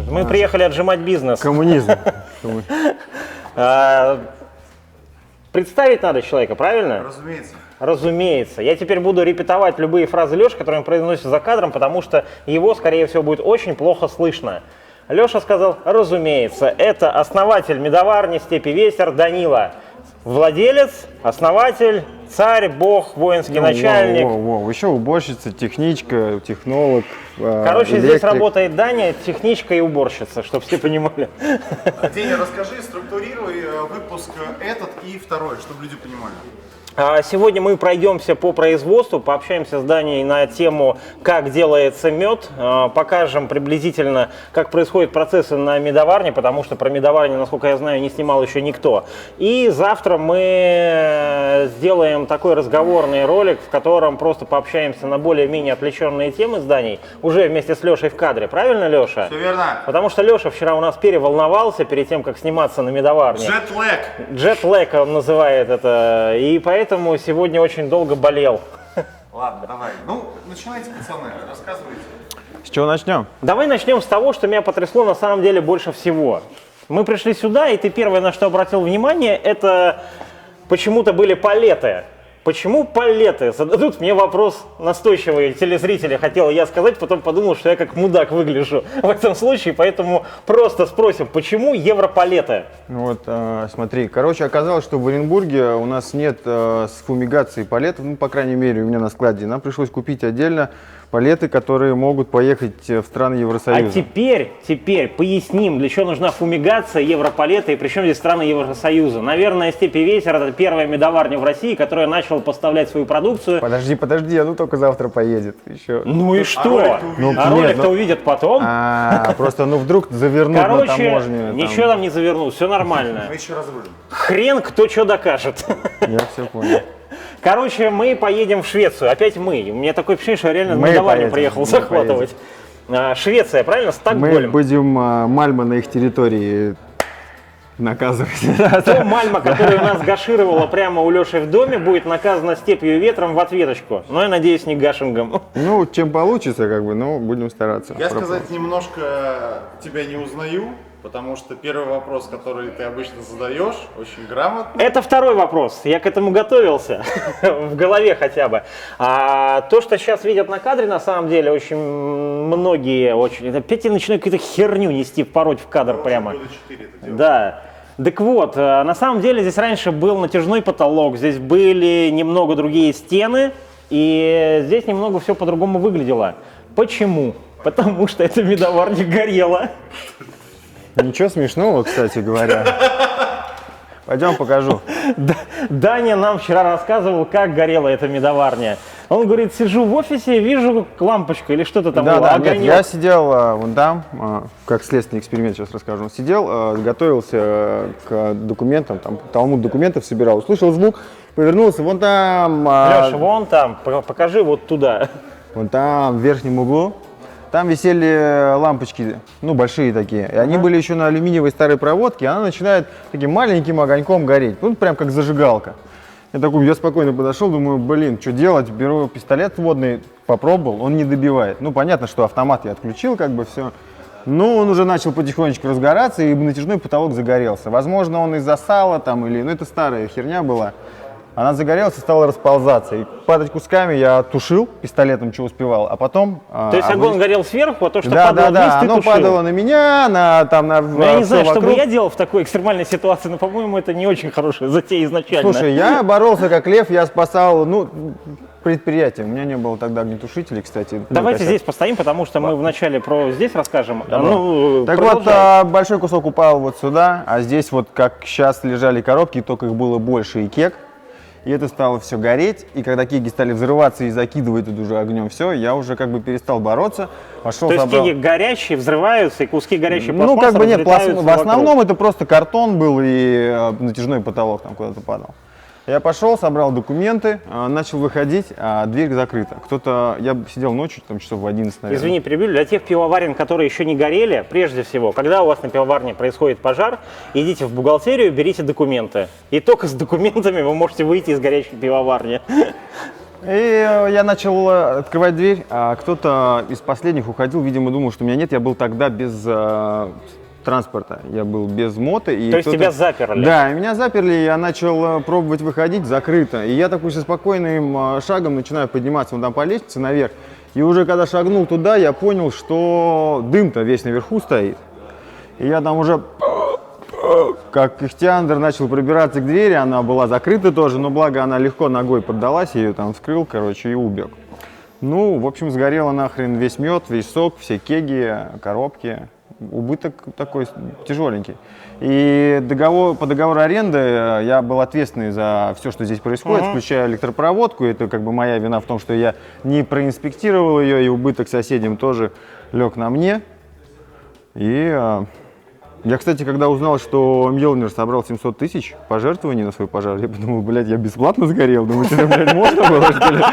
Мы приехали отжимать бизнес. Коммунизм. Представить надо человека, правильно? Разумеется. Разумеется. Я теперь буду репетовать любые фразы Леши, которые он произносит за кадром, потому что его, скорее всего, будет очень плохо слышно. Леша сказал, разумеется, это основатель медоварни «Степи Ветер» Данила. Владелец, основатель, царь, бог, воинский начальник. Еще уборщица, техничка, технолог, Короче, здесь работает Даня, техничка и уборщица, чтобы все понимали. Деня, расскажи, структурируй выпуск этот и второй, чтобы люди понимали. Сегодня мы пройдемся по производству, пообщаемся с Даней на тему, как делается мед, покажем приблизительно, как происходят процессы на медоварне, потому что про медоварню, насколько я знаю, не снимал еще никто. И завтра мы сделаем такой разговорный ролик, в котором просто пообщаемся на более-менее отвлеченные темы с Даней, уже вместе с Лешей в кадре. Правильно, Леша? Все верно. Потому что Леша вчера у нас переволновался перед тем, как сниматься на медоварне. Джетлэг. Джетлэг он называет это, и поэтому сегодня очень долго болел. Ладно, давай. Ну, начинайте, пацаны, рассказывайте. С чего начнем? Давай начнем с того, что меня потрясло на самом деле больше всего. Мы пришли сюда, и ты первое, на что обратил внимание, это почему-то были палеты. Почему палеты? Зададут мне вопрос настойчивые телезрители, хотел я сказать, потом подумал, что я как мудак выгляжу в этом случае, поэтому просто спросим, почему европалеты? Вот, смотри, короче, оказалось, что в Оренбурге у нас нет с фумигацией палетов, ну, по крайней мере, у меня на складе. Нам пришлось купить отдельно палеты, которые могут поехать в страны Евросоюза. А теперь поясним, для чего нужна фумигация, европалеты и причем здесь страны Евросоюза. Наверное, «Степи Ветер» — это первая медоварня в России, которая начала поставлять свою продукцию. Подожди, оно только завтра поедет еще. Ну и что? Ролик-то увидят потом. Просто, вдруг завернут на таможню. Ничего там не завернут, все нормально. Мы еще разрулим. Хрен кто что докажет. Я все понял. Короче, мы поедем в Швецию. Опять мы. У меня такое впечатление, что я реально на медоварню приехал захватывать. Швеция, правильно? Стокгольм. Мы будем Мальма на их территории наказывать. То Мальма, которая у нас гашировала прямо у Леши в доме, будет наказана «Степью и ветром» в ответочку. Но я надеюсь, не гашингом. Ну, чем получится, но будем стараться. Я сказать немножко тебя не узнаю, потому что первый вопрос, который ты обычно задаешь, очень грамотно. Это второй вопрос. Я к этому готовился. В голове хотя бы. А то, что сейчас видят на кадре, на самом деле, очень многие опять я начинаю какую-то херню нести, пороть в кадр прямо. Да. Так вот, на самом деле здесь раньше был натяжной потолок, здесь были немного другие стены, и здесь немного все по-другому выглядело. Почему? Потому что эта медоварня горела. Ничего смешного, кстати говоря. Пойдем покажу. Даня нам вчера рассказывал, как горела эта медоварня. Он говорит, сижу в офисе, вижу лампочку или что-то там было. Да, нет, я сидел вон там, как следственный эксперимент сейчас расскажу. Сидел, готовился к документам, там талмуд документов собирал, услышал звук, повернулся, вон там. Леша, вон там, покажи вот туда. Вон там, в верхнем углу. Там висели лампочки, большие такие. И они были еще на алюминиевой старой проводке, и она начинает таким маленьким огоньком гореть. Прям как зажигалка. Я спокойно подошел, думаю, что делать? Беру пистолет водный, попробовал, он не добивает. Понятно, что автомат я отключил, все. Но он уже начал потихонечку разгораться, и натяжной потолок загорелся. Возможно, он из-за сала или... это старая херня была. Она загорелась и стала расползаться. И падать кусками я тушил пистолетом, что успевал, а потом... То есть огонь горел сверху, а то, что падало вниз, ты тушил? Падало на меня, я не знаю, что бы я делал в такой экстремальной ситуации, но, по-моему, это не очень хорошая затея изначально. Слушай, я боролся как лев, я спасал, предприятие. У меня не было тогда огнетушителей, кстати. Давайте здесь постоим, потому что мы вначале про здесь расскажем. Так большой кусок упал вот сюда, а здесь как сейчас лежали коробки, только их было больше и кек. И это стало все гореть, и когда кеги стали взрываться и закидывать тут уже огнем все, я уже перестал бороться. Пошел, то есть кеги горячие взрываются, и куски горячей пластмассы нет, разлетаются в основном это просто картон был и натяжной потолок там куда-то падал. Я пошел, собрал документы, начал выходить, а дверь закрыта. Я сидел ночью, часов в 11, наверное. Извини, перебью. Для тех пивоварен, которые еще не горели, прежде всего, когда у вас на пивоварне происходит пожар, идите в бухгалтерию, берите документы. И только с документами вы можете выйти из горячей пивоварни. И я начал открывать дверь, а кто-то из последних уходил, видимо, думал, что меня нет. Я был тогда без транспорта, я был без мото. И То есть тебя заперли? Да, меня заперли, и я начал пробовать выходить, закрыто. И я такой со спокойным шагом начинаю подниматься вон там по лестнице наверх. И уже когда шагнул туда, я понял, что дым-то весь наверху стоит. И я там уже, как ихтиандр, начал пробираться к двери, она была закрыта тоже, но благо она легко ногой поддалась, я ее там вскрыл, короче, и убег. Ну, в общем, сгорело нахрен весь мед, весь сок, все кеги, коробки. Убыток такой тяжеленький. И по договору аренды я был ответственный за все, что здесь происходит, включая электропроводку. Это как бы моя вина в том, что я не проинспектировал ее, и убыток соседям тоже лег на мне. И я, кстати, когда узнал, что Мьёльнир собрал 700 тысяч пожертвований на свой пожар, я подумал, блядь, я бесплатно сгорел. Думаю, что, блядь, можно было, что ли?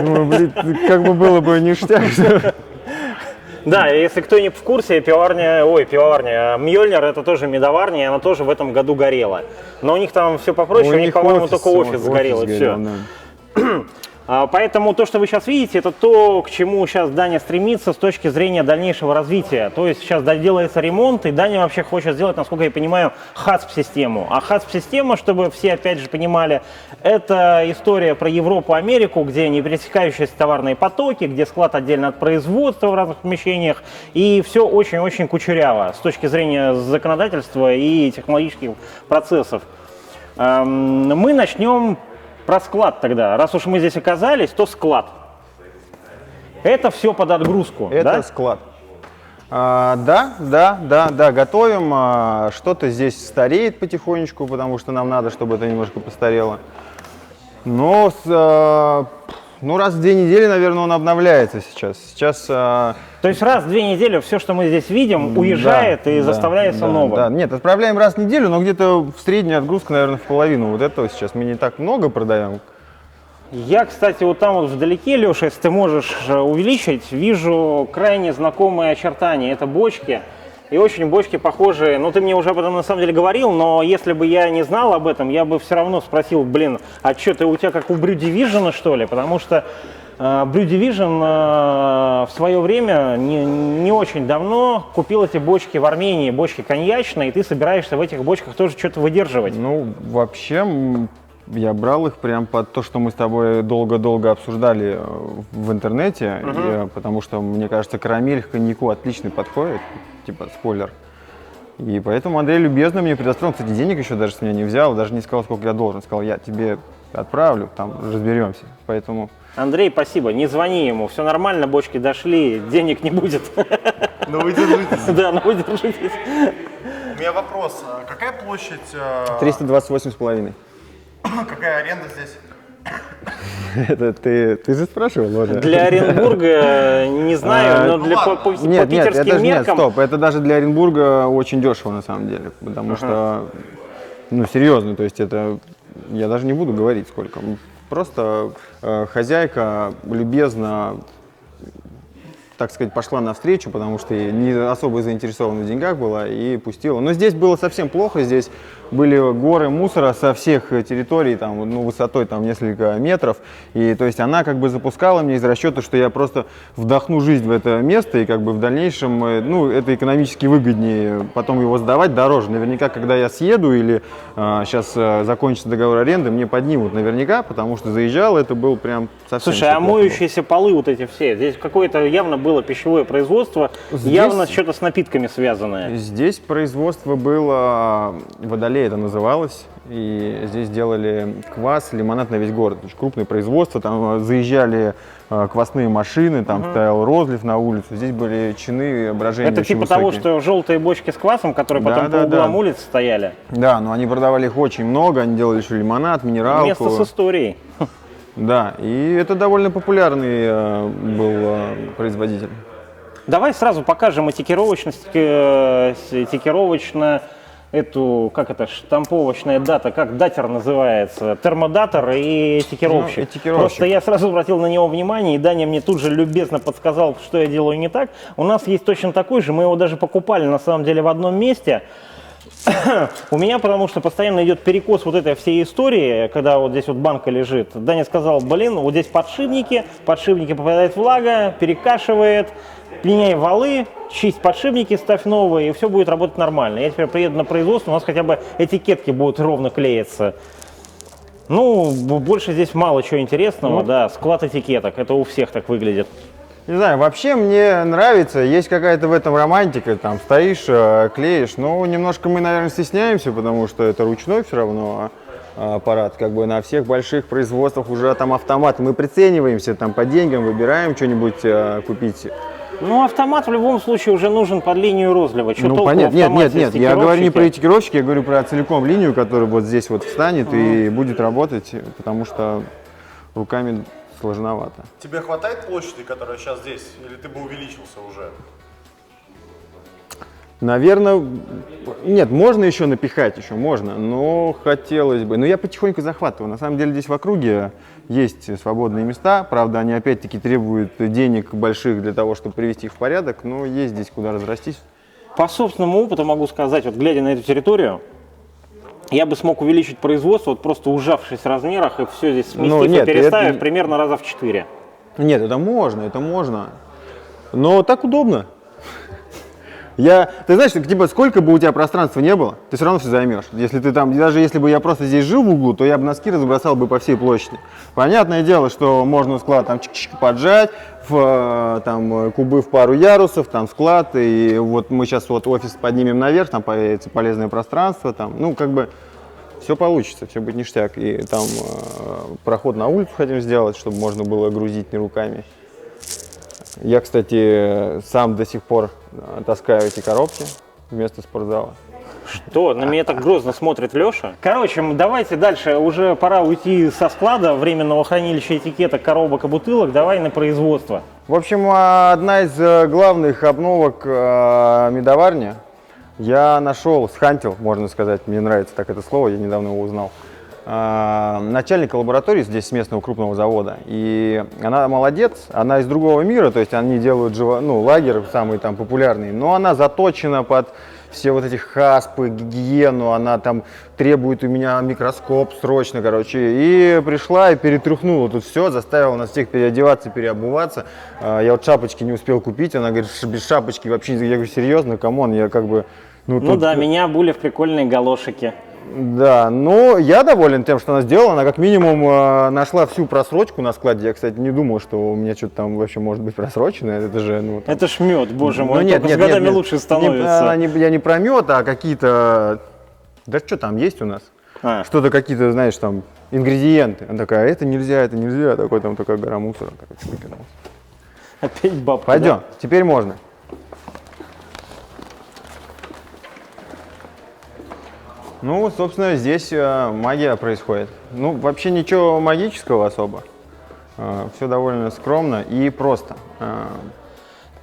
Думаю, блядь, как бы было бы ништяк. Да, если кто не в курсе, пивоварня, Мьёльнир это тоже медоварня, и она тоже в этом году горела. Но у них там все попроще, у них, по-моему, только офис сгорел, и все. Да. Поэтому то, что вы сейчас видите, это то, к чему сейчас Даня стремится с точки зрения дальнейшего развития. То есть сейчас делается ремонт, и Даня вообще хочет сделать, насколько я понимаю, HACCP-систему. А HACCP-система, чтобы все опять же понимали, это история про Европу, Америку, где не пересекающиеся товарные потоки, где склад отдельно от производства в разных помещениях, и все очень-очень кучеряво с точки зрения законодательства и технологических процессов. Мы начнем про склад тогда. Раз уж мы здесь оказались, то склад. Это все под отгрузку, Это да? склад. Да, готовим. Что-то здесь стареет потихонечку, потому что нам надо, чтобы это немножко постарело. Но раз в 2 недели, наверное, он обновляется сейчас. То есть раз в 2 недели все, что мы здесь видим, уезжает и заставляется новым. Да. Нет, отправляем раз в неделю, но где-то в средней отгрузка, наверное, в половину вот этого сейчас. Мы не так много продаем. Я, кстати, вот там вот вдалеке, Леша, если ты можешь увеличить, вижу крайне знакомые очертания. Это бочки. И очень бочки похожие. Ну, ты мне уже об этом на самом деле говорил, но если бы я не знал об этом, я бы все равно спросил, а что, ты у тебя как у Brew Division, что ли? Потому что Brew Division в свое время, не очень давно, купил эти бочки в Армении, бочки коньячные, и ты собираешься в этих бочках тоже что-то выдерживать. Ну, вообще, я брал их прям под то, что мы с тобой долго-долго обсуждали в интернете, потому что, мне кажется, карамель к коньяку отлично подходит, типа спойлер. И поэтому Андрей любезно мне предоставил, кстати, денег еще даже с меня не взял, даже не сказал, сколько я должен. Сказал, я тебе отправлю, там разберемся. Поэтому... Андрей, спасибо, не звони ему, все нормально, бочки дошли, денег не будет. Но вы держитесь. Да, но вы держитесь. У меня вопрос. Какая площадь? 328,5. Какая аренда здесь? Это ты же спрашивал, ладно? Для Оренбурга не знаю, но по питерским меркам... Стоп, это даже для Оренбурга очень дешево на самом деле, потому что, серьезно, то есть это, я даже не буду говорить сколько, просто хозяйка любезно, так сказать, пошла навстречу, потому что не особо заинтересована в деньгах была и пустила. Но здесь было совсем плохо, здесь были горы мусора со всех территорий, там, высотой там, несколько метров. И то есть она как бы запускала меня из расчета, что я просто вдохну жизнь в это место, и как бы в дальнейшем, это экономически выгоднее потом его сдавать дороже. Наверняка, когда я съеду или сейчас закончится договор аренды, мне поднимут наверняка, потому что заезжал, это был прям совсем... Слушай, а моющиеся полы вот эти все, здесь какое-то явно было пищевое производство, здесь явно что-то с напитками связанное. Здесь производство было, Водолей это называлось, и здесь делали квас, лимонад на весь город. Очень крупное производство, там заезжали квасные машины, там стоял розлив на улицу, здесь были чины брожения. Это типа того, что желтые бочки с квасом, которые потом по углам улиц стояли. Да, но они продавали их очень много, они делали еще лимонад, минералку. Место с историей. Да, и это довольно популярный был производитель. Давай сразу покажем этикировочность, эту, как это, штамповочная дата, как датер называется, термодатор и этикировщик. Просто я сразу обратил на него внимание, и Даня мне тут же любезно подсказал, что я делаю не так. У нас есть точно такой же, мы его даже покупали на самом деле в одном месте. У меня, потому что постоянно идет перекос вот этой всей истории, когда вот здесь вот банка лежит. Даня сказал, блин, вот здесь подшипники попадает влага, перекашивает, меняй валы, чисть подшипники, ставь новые, и все будет работать нормально. Я теперь приеду на производство, у нас хотя бы этикетки будут ровно клеиться. Ну, больше здесь мало чего интересного, да, склад этикеток, это у всех так выглядит. Не знаю, вообще мне нравится, есть какая-то в этом романтика, там стоишь, клеишь, но немножко мы, наверное, стесняемся, потому что это ручной все равно аппарат, как бы на всех больших производствах уже там автомат, мы прицениваемся, там по деньгам выбираем что-нибудь купить. Ну, автомат в любом случае уже нужен под линию розлива. Что Ну, понятно, нет, я говорю не про этикировщики, я говорю про целиком линию, которая вот здесь вот встанет и будет работать, потому что руками сложновато. Тебе хватает площади, которая сейчас здесь, или ты бы увеличился уже? Наверное, нет, можно еще напихать, еще можно, но хотелось бы. Но я потихоньку захватываю. На самом деле здесь в округе есть свободные места, правда, они опять-таки требуют денег больших для того, чтобы привести их в порядок, но есть здесь куда разрастись. По собственному опыту могу сказать, вот глядя на эту территорию, я бы смог увеличить производство, вот просто ужавшись в размерах, и все здесь сместив и переставив примерно раза в 4. Нет, это можно. Но так удобно. Ты знаешь, типа, сколько бы у тебя пространства не было, ты все равно все займешь. Если ты там, даже если бы я просто здесь жил в углу, то я бы носки разбросал бы по всей площади. Понятное дело, что можно склад там чик-чик поджать, там кубы в пару ярусов, там склад, и вот мы сейчас вот офис поднимем наверх, там появится полезное пространство, там, ну, как бы все получится, все будет ништяк. И там проход на улицу хотим сделать, чтобы можно было грузить не руками. Я, кстати, сам до сих пор таскаю эти коробки вместо спортзала. Что? На меня так грозно смотрит Леша. Короче, давайте дальше. Уже пора уйти со склада временного хранилища этикеток, коробок и бутылок. Давай на производство. В общем, одна из главных обновок медоварни я нашел, схантил, можно сказать, мне нравится так это слово, я недавно его узнал. Начальника лаборатории здесь с местного крупного завода, и она молодец, она из другого мира, то есть они делают лагерь самый там популярный, но она заточена под все вот эти хаспы, гигиену, она там требует у меня микроскоп срочно, короче, и пришла и перетряхнула тут все, заставила нас всех переодеваться, переобуваться. Я вот шапочки не успел купить, она говорит, без шапочки вообще, я говорю, серьезно, камон, я как бы... Ну да, меня обули в прикольные галошики. Да, но я доволен тем, что она сделала. Она как минимум нашла всю просрочку на складе. Я, кстати, не думал, что у меня что-то там вообще может быть просрочено. Это же, ну, там... Это ж мед, боже мой, нет, с годами лучше становится. Я не про мед, а какие-то... Да что там есть у нас? Что-то какие-то, знаешь, там, ингредиенты. Она такая, это нельзя. Такой там такая гора мусора. Опять бабка. Пойдем, да? теперь можно. Ну, собственно, здесь магия происходит. Ну, вообще ничего магического особо. Все довольно скромно и просто.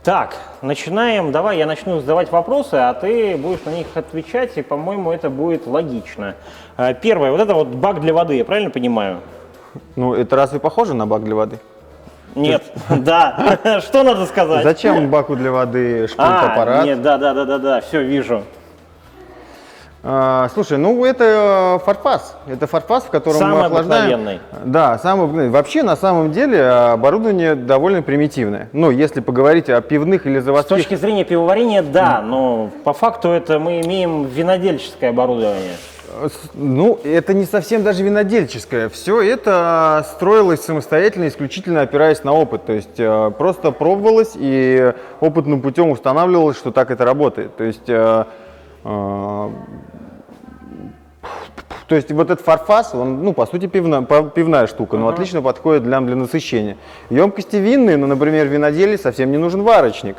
Так, начинаем. Давай я начну задавать вопросы, а ты будешь на них отвечать, и, по-моему, это будет логично. Первое, вот это вот бак для воды, я правильно понимаю? Ну, это разве похоже на бак для воды? Нет, да. Что надо сказать? Зачем баку для воды шпунт-аппарат? Нет, да, все, вижу. Слушай, ну это форфас. Это форфас, в котором самый мы охлаждаем. обыкновенный. Да, вообще на самом деле оборудование довольно примитивное. Ну, если поговорить о пивных или С заводских... точки зрения пивоварения, да, но по факту это мы имеем винодельческое оборудование. Ну, это не совсем даже винодельческое. Все это строилось самостоятельно, исключительно опираясь на опыт. То есть просто пробовалось и опытным путем устанавливалось, что так это работает. То есть вот этот форфас, он, ну, по сути, пивная штука, но отлично подходит для насыщения. Емкости винные, ну, например, в виноделии совсем не нужен варочник,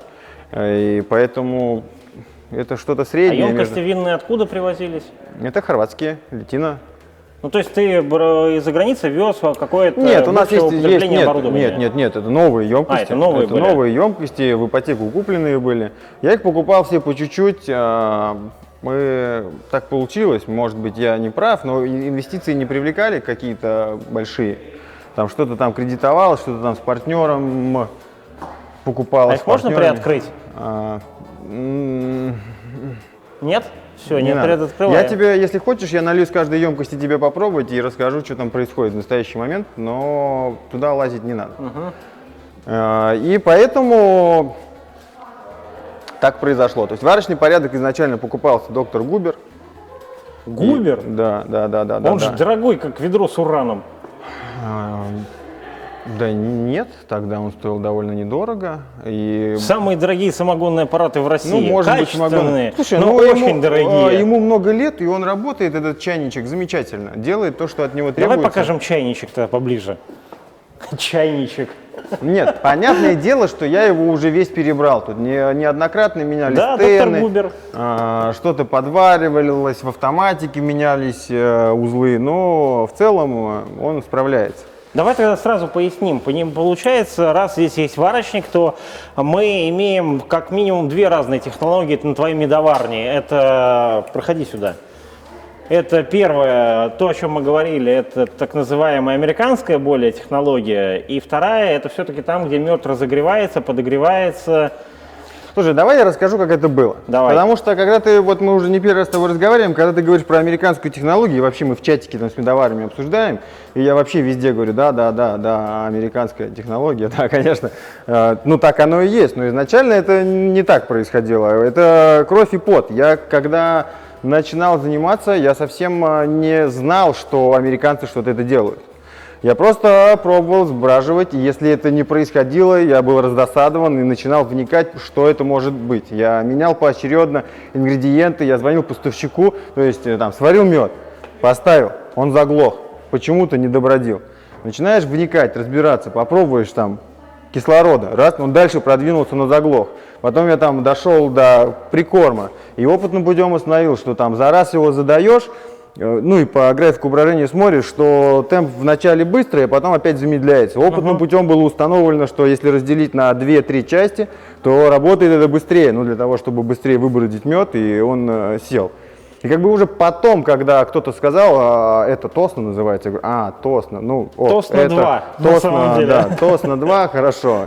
и поэтому это что-то среднее. А емкости винные откуда привозились? Это хорватские, Литина. Ну, то есть ты из-за границы вез какое-то нет, у нас есть оборудование? Нет, это новые емкости. Это новые емкости, в ипотеку купленные были. Я их покупал все по чуть-чуть. Так получилось, может быть, я не прав, но инвестиции не привлекали какие-то большие. Там что-то там кредитовалось, что-то там с партнером покупалось. А их можно приоткрыть? Нет? Все, Не нет, надо. открываем. Я тебе, если хочешь, я налью с каждой емкости тебе попробовать и расскажу, что там происходит в настоящий момент, но туда лазить не надо. И поэтому так произошло. То есть варочный порядок изначально покупался доктор Губер. Губер? Да. Он же дорогой, как ведро с ураном. Да нет, тогда он стоил довольно недорого. И... Самые дорогие самогонные аппараты в России. Ну, может быть, качественные, слушай, но очень дорогие. Ему много лет, и он работает, этот чайничек, замечательно. Делает то, что от него Давай требуется. покажем чайничек-то поближе. Чайничек. Нет, понятное дело, что я его уже весь перебрал. Тут неоднократно менялись Да, тены, доктор Губер. что-то подваривалось, в автоматике менялись узлы, но в целом он справляется. Давай тогда сразу поясним. По ним получается, раз здесь есть варочник, то мы имеем как минимум две разные технологии на твоей медоварне. Это, проходи сюда. Это первое, то, о чем мы говорили, это так называемая американская более технология. И вторая, это все-таки там, где мед разогревается, подогревается. Слушай, давай я расскажу, как это было. Давай. Потому что, когда ты, вот мы уже не первый раз с тобой разговариваем, когда ты говоришь про американскую технологию, и вообще мы в чатике там с медоварами обсуждаем, и я вообще везде говорю, да, американская технология, да, конечно, ну так оно и есть, но изначально это не так происходило, это кровь и пот. Я когда начинал заниматься, я совсем не знал, что американцы что-то это делают. Я просто пробовал сбраживать, и если это не происходило, я был раздосадован и начинал вникать, что это может быть. Я менял поочередно ингредиенты, я звонил поставщику, то есть там сварил мед, поставил, он заглох, почему-то не добродел. Начинаешь вникать, разбираться, попробуешь там кислорода, раз, он дальше продвинулся, но заглох. Потом я там дошел до прикорма и опытным путем установил, что там за раз его задаешь, ну и по графику брожения смотришь, что темп вначале быстрый, а потом опять замедляется. Опытным путем было установлено, что если разделить на 2-3 части, то работает это быстрее, ну для того, чтобы быстрее выбродить мед, и он сел. И как бы уже потом, когда кто-то сказал, это тосно называется, я говорю, тосно, ну, Тосно это 2, на самом деле. Да, тосно 2, хорошо.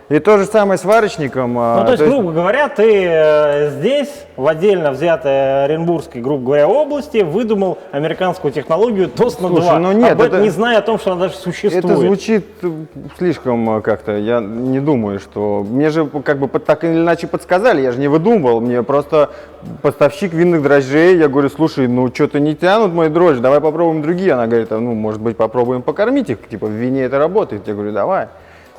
И то же самое с варочником. Ну, то есть, грубо говоря, ты здесь, в отдельно взятой Оренбургской, грубо говоря, области, выдумал американскую технологию Тосно-2, Слушай, ну нет, не зная о том, что она даже существует. Это звучит слишком как-то, я не думаю, что... Мне же как бы так или иначе подсказали, я же не выдумывал, мне просто поставщик винных дрожжей, я говорю, слушай, ну что-то не тянут мои дрожжи, давай попробуем другие. Она говорит, ну, может быть, попробуем покормить их, типа в вине это работает. Я говорю, давай,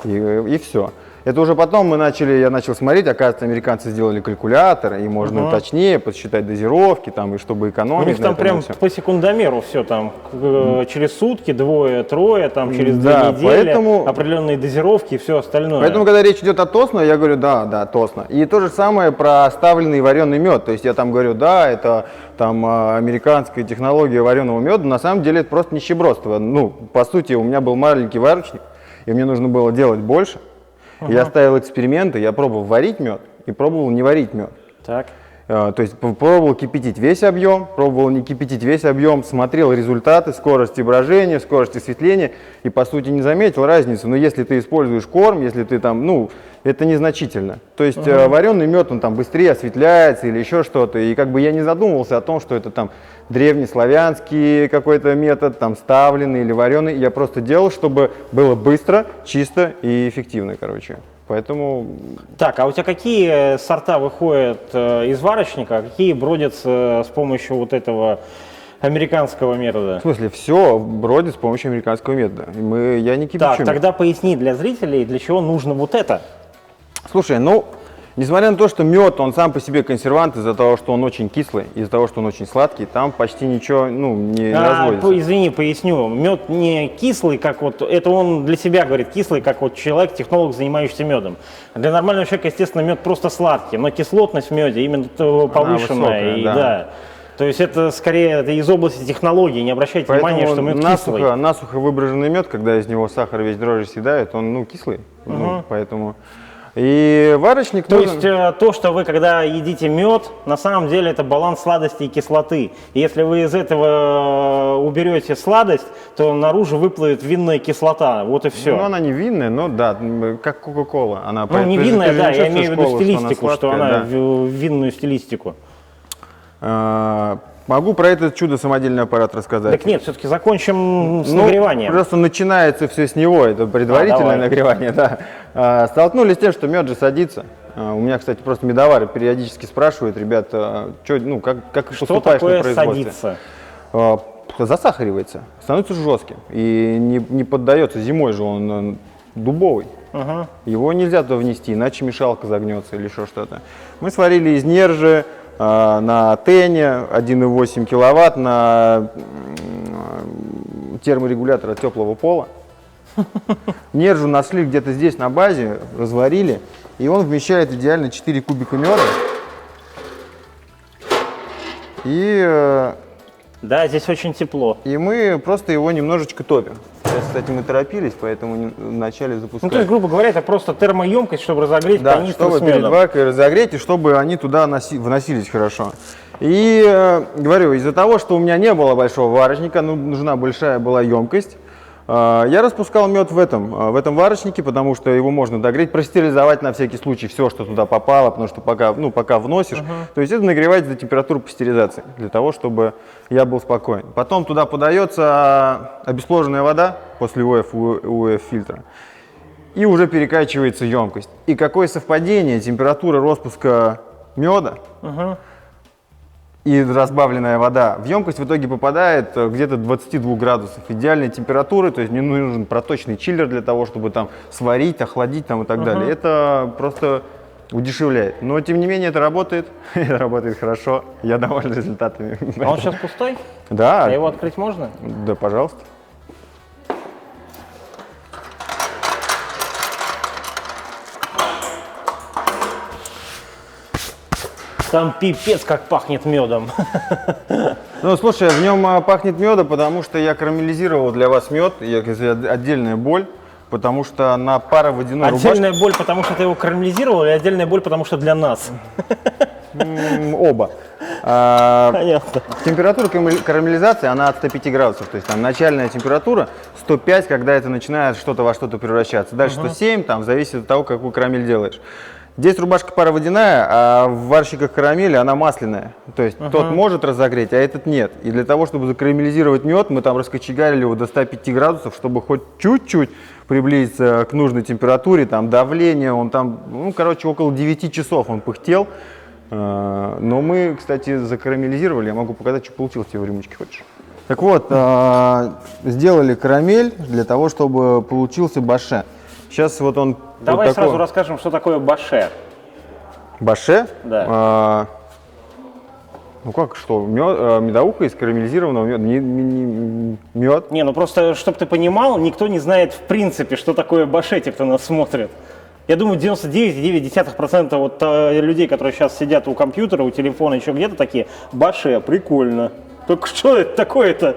и все. Это уже потом я начал смотреть, оказывается, американцы сделали калькулятор, и можно точнее подсчитать дозировки, там, и чтобы экономить. У них там прям по секундомеру все там, через сутки, двое-трое, там, через 2 недели, поэтому, определенные дозировки и все остальное. Поэтому, когда речь идет о тосно, я говорю, да, тосно. И то же самое про оставленный вареный мед. То есть я там говорю, да, это там американская технология вареного меда, на самом деле это просто нищебродство. Ну, по сути, у меня был маленький варочник, и мне нужно было делать больше. Я ставил эксперименты, я пробовал варить мед и пробовал не варить мед. Так. То есть пробовал кипятить весь объем, пробовал не кипятить весь объем, смотрел результаты скорости брожения, скорости осветления и по сути не заметил разницы. Но если ты используешь корм, если ты там, ну, это незначительно. То есть вареный мед, он там быстрее осветляется или еще что-то. И как бы я не задумывался о том, что это там древнеславянский какой-то метод, там ставленный или вареный. Я просто делал, чтобы было быстро, чисто и эффективно, короче. Поэтому... Так, а у тебя какие сорта выходят из варочника, а какие бродятся с помощью вот этого американского метода? В смысле, все бродит с помощью американского метода. Я не кипячу. Так, тогда поясни для зрителей, для чего нужно вот это. Слушай, ну, несмотря на то, что мед, он сам по себе консервант, из-за того, что он очень кислый, из-за того, что он очень сладкий, там почти ничего, ну, не разводится. Извини, поясню. Мед не кислый, как вот, это он для себя говорит, кислый, как вот человек, технолог, занимающийся медом. Для нормального человека, естественно, мед просто сладкий, но кислотность в меде именно повышенная. Высокая, да. То есть это скорее это из области технологий, не обращайте внимания, что мед кислый. Насухо выброженный мед, когда из него сахар весь дрожжи съедает, он, ну, кислый, ну, поэтому... И варочник... То есть то, что вы, когда едите мед, на самом деле это баланс сладости и кислоты. И если вы из этого уберете сладость, то наружу выплывет винная кислота. Вот и все. Ну, она не винная, но да, как Кока-Кола. Ну, не винная, да, я имею в виду стилистику, что она в винную стилистику. Могу про этот чудо самодельный аппарат рассказать. Так нет, все-таки закончим с Ну, нагреванием. Просто начинается все с него, это предварительное давай. нагревание, да. Столкнулись с тем, что мед же садится. У меня, кстати, просто медовары периодически спрашивают, ребят, как Что поступаешь на такое производстве? садиться? Засахаривается, становится жестким и не поддается. Зимой же он дубовый. Ага. Его нельзя туда внести, иначе мешалка загнется или еще что-то. Мы сварили из нержи на тене 1,8 киловатт на терморегулятор от теплого пола. Нержу нашли где-то здесь на базе, разварили, и он вмещает идеально 4 кубика меда. Да, здесь очень тепло. И мы просто его немножечко топим. Сейчас, кстати, мы торопились, поэтому вначале запускали. Ну, то есть, грубо говоря, это просто термоемкость, чтобы разогреть Да, канистру чтобы с перед медом. варкой разогреть, и чтобы они туда вносились хорошо. И говорю, из-за того, что у меня не было большого варочника, нужна большая была емкость, я распускал мед в этом варочнике, потому что его можно догреть, простерилизовать на всякий случай все, что туда попало, потому что пока вносишь, то есть это нагревать до температуры пастеризации, для того, чтобы я был спокоен. Потом туда подается обесцложенная вода после УФ фильтра, и уже перекачивается емкость. И какое совпадение, температура распуска меда и разбавленная вода в емкость в итоге попадает где-то 22 градусов идеальной температуры, то есть мне нужен проточный чиллер для того, чтобы там сварить, охладить там и так далее. Это просто удешевляет. Но тем не менее это работает хорошо, я доволен результатами. А он сейчас пустой? Да. А его открыть можно? Да, пожалуйста. Там пипец как пахнет медом. Ну, слушай, в нем пахнет медом, потому что я карамелизировал для вас мед, отдельная боль, потому что на пароводяной рубашке... Отдельная боль, потому что ты его карамелизировал, или отдельная боль, потому что для нас? Оба. Понятно. Температура карамелизации, она от 105 градусов, то есть там начальная температура 105, когда это начинает что-то во что-то превращаться. Дальше 107, там зависит от того, какую карамель делаешь. Здесь рубашка пароводяная, а в варщиках карамели она масляная. То есть тот может разогреть, а этот нет. И для того, чтобы закарамелизировать мед, мы там раскочегарили его до 105 градусов, чтобы хоть чуть-чуть приблизиться к нужной температуре, там давление, он там, около 9 часов он пыхтел. Но мы, кстати, закарамелизировали, я могу показать, что получилось тебе в рюмочке, хочешь? Так вот, сделали карамель для того, чтобы получился баше. Сейчас вот он... Давай вот сразу расскажем, что такое баше. Баше? Да. Что? Медовуха из карамелизированного меда. Мед. Не, просто, чтобы ты понимал, никто не знает в принципе, что такое баше, те, кто нас смотрит. Я думаю, 99,9% вот людей, которые сейчас сидят у компьютера, у телефона, еще где-то такие, баше, прикольно. Только что это такое-то?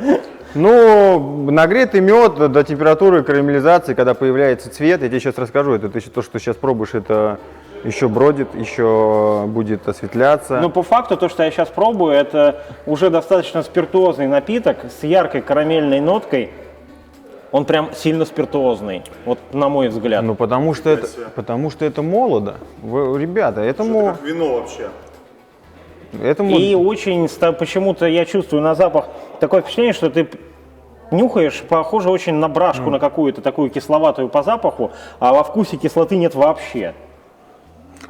Нагретый мед до температуры карамелизации, когда появляется цвет, я тебе сейчас расскажу, это ты то, что сейчас пробуешь, это еще бродит, еще будет осветляться. Но по факту то, что я сейчас пробую, это уже достаточно спиртуозный напиток с яркой карамельной ноткой. Он прям сильно спиртуозный, вот на мой взгляд. Потому что это молодо. Ребята, это Что-то как вино вообще. И очень почему-то я чувствую на запах такое впечатление, что ты нюхаешь, похоже очень на брашку, на какую-то такую кисловатую по запаху, а во вкусе кислоты нет вообще.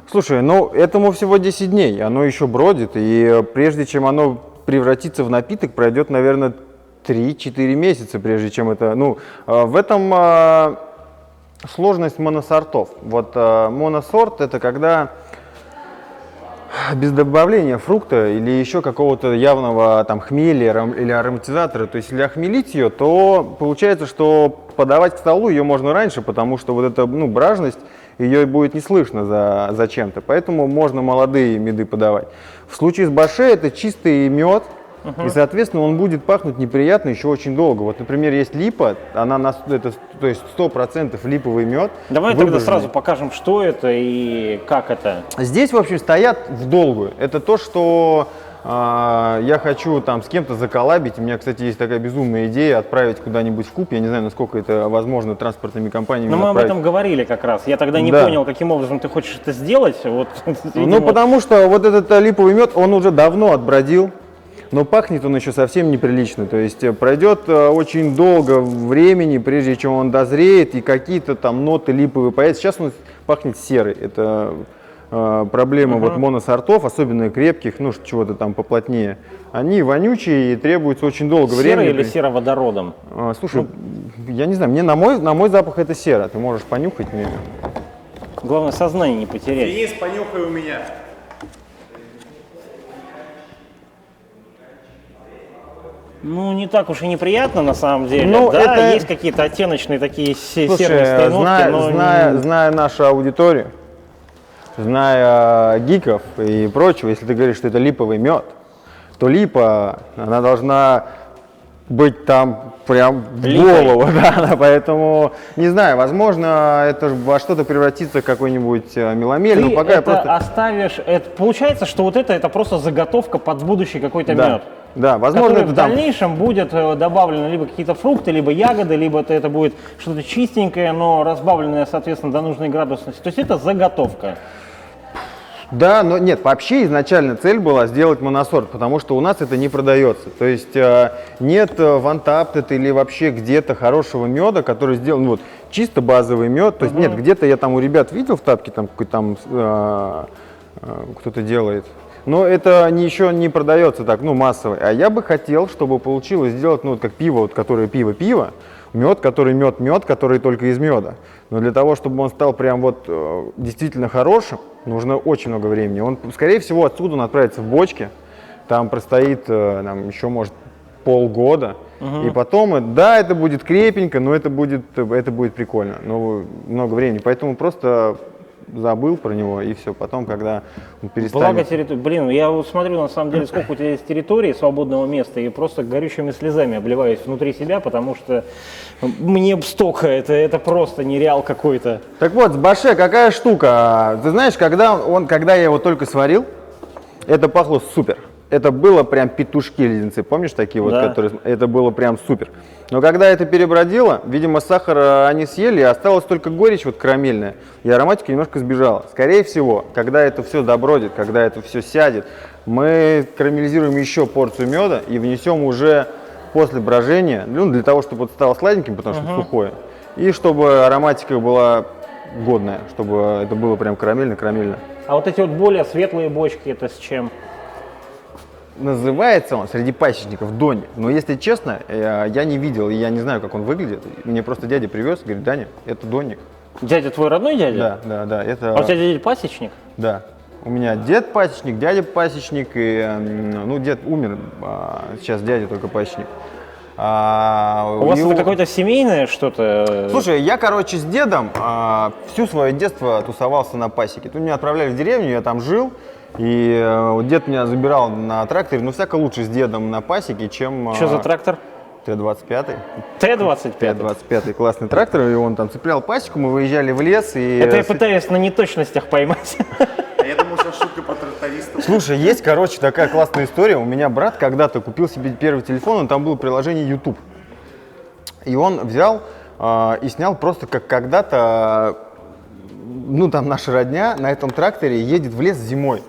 Слушай, этому всего 10 дней, оно еще бродит, и прежде чем оно превратится в напиток, пройдет, наверное, 3-4 месяца, прежде чем это... в этом сложность моносортов. Вот моносорт — это когда без добавления фрукта или еще какого-то явного там хмеля или ароматизатора. То есть если охмелить ее, то получается, что подавать к столу ее можно раньше, потому что вот эта бражность, ее будет не слышно за чем-то. Поэтому можно молодые меды подавать. В случае с баше это чистый мед, и, соответственно, он будет пахнуть неприятно еще очень долго. Вот, например, есть липа, то есть 100% липовый мед. Давай тогда сразу покажем, что это и как это. Здесь, в общем, стоят в долгую. Это то, что Я хочу там с кем-то заколлабить. У меня, кстати, есть такая безумная идея отправить куда-нибудь в Куб. Я не знаю, насколько это возможно транспортными компаниями. Но мы об отправить. этом говорили как раз. Я тогда не Да. понял, каким образом ты хочешь это сделать. Вот, Ну, видимо, потому что вот этот липовый мед, он уже давно отбродил, но пахнет он еще совсем неприлично. То есть пройдет очень долго времени, прежде чем он дозреет, и какие-то там ноты липовые появятся. Сейчас он пахнет серой. Это проблема вот моносортов, особенно крепких, ну, чего-то там поплотнее. Они вонючие и требуется очень долго серой времени. или сероводородом? Слушай, я не знаю, мне на мой запах это сера. Ты можешь понюхать мне? Главное, сознание не потерять. Денис, понюхай у меня. Ну, не так уж и неприятно на самом деле. Ну, да, это- есть какие-то оттеночные такие Слушай, сернистые нотки, но зная нашу аудиторию, зная гиков и прочего, если ты говоришь, что это липовый мед, то липа, она должна быть там прям в Липой. голову, да, поэтому, не знаю, возможно, это во что-то превратится в какой-нибудь меломель, но ты пока я это просто... оставишь. Получается, что вот это просто заготовка под будущий какой-то Да, мед. да, возможно, Который это в там... дальнейшем будет добавлено либо какие-то фрукты, либо ягоды, либо это будет что-то чистенькое, но разбавленное, соответственно, до нужной градусности. То есть это заготовка. Да, но нет, вообще изначально цель была сделать моносорт, потому что у нас это не продается. То есть нет в Untapped или вообще где-то хорошего меда, который сделан, ну, вот, чисто базовый мед. То есть нет, где-то я там у ребят видел в тапке, там какой-то там кто-то делает. Но это еще не продается так, ну, массово. А я бы хотел, чтобы получилось сделать, ну, вот как пиво, вот, которое пиво-пиво, мед, который только из меда. Но для того, чтобы он стал прям вот действительно хорошим, нужно очень много времени. Он, скорее всего, отсюда он отправится в бочки, там простоит там, еще, может, полгода. И потом, да, это будет крепенько, но это будет прикольно. Но много времени. Поэтому просто забыл про него, и все. Потом, когда он перестанет... Благо территория. Блин, я вот смотрю, на самом деле, сколько у тебя есть территории, свободного места, и просто горючими слезами обливаюсь внутри себя, потому что мне столько, это просто нереал какой-то. Так вот, с баше какая штука. Ты знаешь, когда я его только сварил, это пахло супер. Это было прям петушки леденцы, помнишь такие вот, Да. которые, это было прям супер. Но когда это перебродило, видимо, сахар они съели, и осталась только горечь вот карамельная, и ароматика немножко сбежала. Скорее всего, когда это все добродит, когда это все сядет, мы карамелизируем еще порцию меда и внесем уже после брожения, ну, для того, чтобы это стало сладеньким, потому что сухое, и чтобы ароматика была годная, чтобы это было прям карамельно-карамельно. А вот эти вот более светлые бочки, это с чем? Называется он среди пасечников Донни. Но если честно, я не видел и я не знаю, как он выглядит. Мне просто дядя привез, говорит, Даня, это Донник. Дядя твой родной дядя? Да, это... А у тебя дядя пасечник? Да. У меня дед пасечник, дядя пасечник, и, ну, дед умер, сейчас дядя только пасечник. У вас это какое-то семейное что-то? Слушай, я, короче, с дедом всю свое детство тусовался на пасеке. Тут меня отправляли в деревню, я там жил, и дед меня забирал на тракторе, ну, всяко лучше с дедом на пасеке, чем... Что за трактор? Т-25. Т-25. Т-25 классный трактор, и он там цеплял пасеку, мы выезжали в лес и... Это я пытаюсь на неточностях поймать. А я думал, что шутка про трактористов. Слушай, есть, короче, такая классная история. У меня брат когда-то купил себе первый телефон, и там было приложение YouTube. И он взял и снял просто как когда-то, ну, там наша родня на этом тракторе едет в лес зимой.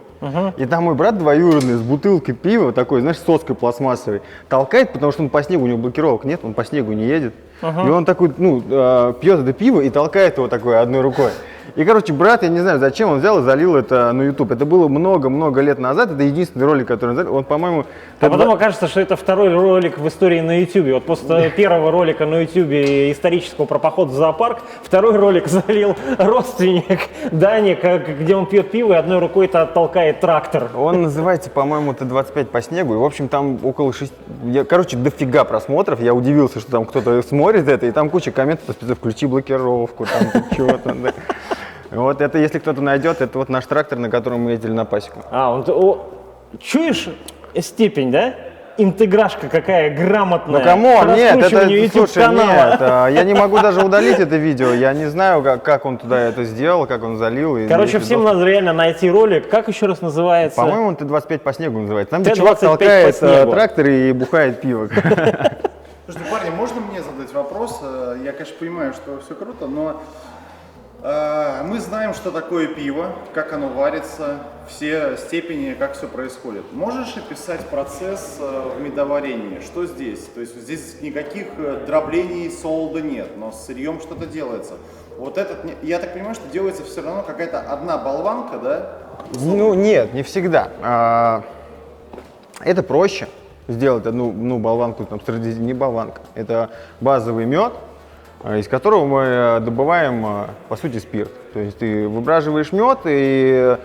И там мой брат двоюродный с бутылкой пива, такой, знаешь, соской пластмассовой, толкает, потому что он по снегу, у него блокировок нет, он по снегу не едет. И он такой, ну, пьет это пиво и толкает его такой одной рукой. И, короче, брат, я не знаю, зачем он взял и залил это на YouTube. Это было много-много лет назад, это единственный ролик, который он залил. Он, по-моему... А потом окажется, что это второй ролик в истории на YouTube. Вот после первого ролика на YouTube исторического про поход в зоопарк, второй ролик залил родственник Дани, где он пьет пиво и одной рукой-то оттолкает трактор. Он называется, по-моему, Т-25 по снегу. И, в общем, там около 6... Короче, дофига просмотров. Я удивился, что там кто-то смотрит это, и там куча комментов, включи блокировку, там чего-то. Вот это, если кто-то найдет, это вот наш трактор, на котором мы ездили на пасеку. Чуешь степень, да? интеграшка какая грамотная. Ну, камон, нет, это, слушай, YouTube-канала. нет, я не могу даже удалить это видео, я не знаю, как он туда это сделал, как он залил. Короче, всем надо реально найти ролик, как еще раз называется? По-моему, Т-25 по снегу называется. Там, где Т-25 чувак по толкает снегу. трактор и бухает пиво. Слушайте, парни, можно мне задать вопрос? Я, конечно, понимаю, что все круто, но мы знаем, что такое пиво, как оно варится, все степени, как все происходит. Можешь описать процесс в медоварении? Что здесь? То есть здесь никаких дроблений солода нет, но с сырьем что-то делается. Вот этот, я так понимаю, что делается все равно какая-то одна болванка, да? Ну, нет, не всегда. Это проще сделать одну болванку, там, не болванка. Это базовый мед, из которого мы добываем, по сути, спирт. То есть ты выбраживаешь мед, и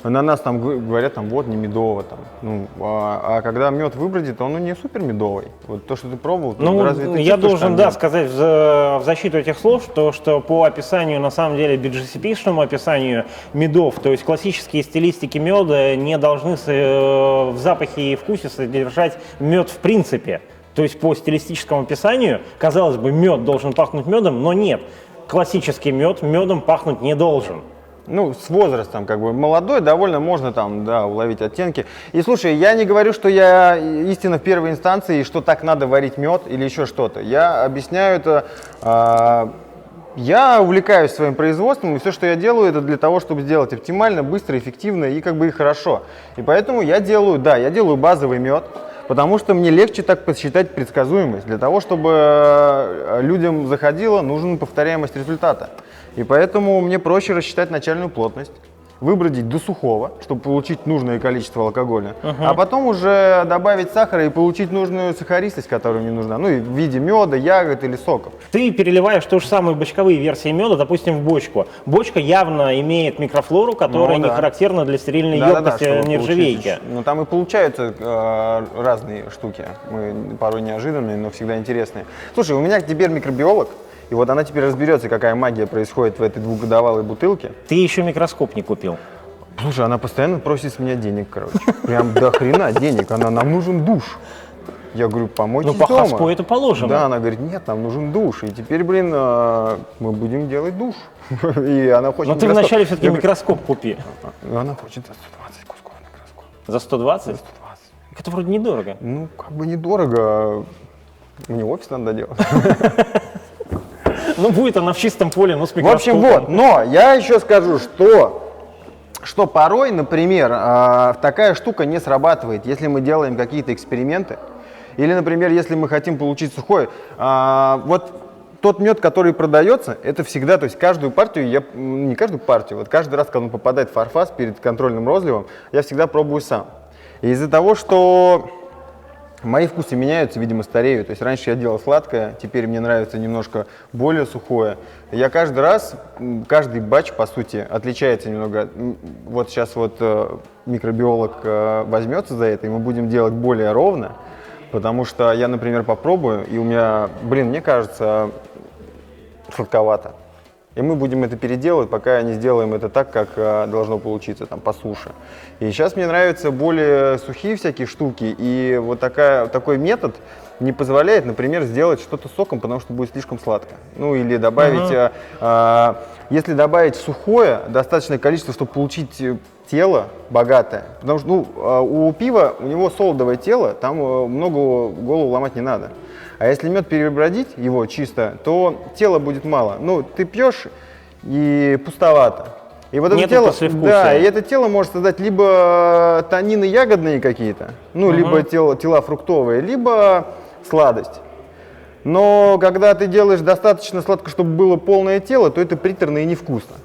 на нас там говорят, там, вот, не медово. Там. Ну, а когда мед выбродит, он не супер медовый. Вот то, что ты пробовал, разве ты я чувствуешь должен, там мед? сказать в защиту этих слов, что по описанию, на самом деле, BGCP-шному описанию медов, то есть классические стилистики меда не должны в запахе и вкусе содержать мед в принципе. То есть по стилистическому описанию, казалось бы, мед должен пахнуть медом, но нет. Классический мед медом пахнуть не должен. Ну, с возрастом, как бы, молодой, довольно можно там, да, уловить оттенки. И слушай, я не говорю, что я истина в первой инстанции, и что так надо варить мед или еще что-то. Я объясняю это, я увлекаюсь своим производством, и все, что я делаю, это для того, чтобы сделать оптимально, быстро, эффективно и как бы и хорошо. И поэтому я делаю базовый мед, потому что мне легче так подсчитать предсказуемость. Для того, чтобы людям заходило, нужна повторяемость результата. И поэтому мне проще рассчитать начальную плотность, выбродить до сухого, чтобы получить нужное количество алкоголя, а потом уже добавить сахара и получить нужную сахаристость, которая мне нужна, ну и в виде меда, ягод или соков. Ты переливаешь то же самое бочковые версии меда, допустим, в бочку. Бочка явно имеет микрофлору, которая не характерна для стерильной емкости нержавейки. Ну там и получаются разные штуки, порой неожиданные, но всегда интересные. Слушай, у меня теперь микробиолог. И вот она теперь разберется, какая магия происходит в этой двухгодовалой бутылке. Ты еще микроскоп не купил. Слушай, она постоянно просит с меня денег, короче. Прям до хрена денег. Нам нужен душ. Я говорю, помойтесь дома. Ну, по хаспу это положено. Да, она говорит, нет, нам нужен душ. И теперь, блин, мы будем делать душ. И она хочет. Но ты вначале все-таки микроскоп купи. Она хочет за 120 кусков микроскоп. За 120? За 120. Это вроде недорого. Ну, как бы недорого. Мне офис надо доделать. Ну, будет она в чистом поле, но с микроскопом. В общем, вот, но я еще скажу, что порой, например, такая штука не срабатывает, если мы делаем какие-то эксперименты, или, например, если мы хотим получить сухой. Вот тот мед, который продается, это всегда, то есть каждую партию, не каждую партию, вот каждый раз, когда он попадает в фарфас перед контрольным розливом, я всегда пробую сам. И из-за того, что мои вкусы меняются, видимо, стареют. То есть раньше я делал сладкое, теперь мне нравится немножко более сухое. Я каждый раз, каждый батч, по сути, отличается немного. Вот сейчас вот микробиолог возьмется за это, и мы будем делать более ровно, потому что я, например, попробую, и у меня, мне кажется, сладковато. И мы будем это переделывать, пока не сделаем это так, как должно получиться, там, по суше. И сейчас мне нравятся более сухие всякие штуки, и вот такой метод не позволяет, например, сделать что-то соком, потому что будет слишком сладко. Ну, или добавить, если добавить сухое, достаточное количество, чтобы получить тело богатое. Потому что у пива, у него солодовое тело, там много голову ломать не надо. А если мед перебродить его чисто, то тела будет мало. Ну, ты пьешь и пустовато. И вот это тело, да, и это тело может создать либо танины ягодные какие-то, либо тела фруктовые, либо сладость. Но когда ты делаешь достаточно сладко, чтобы было полное тело, то это приторно и невкусно.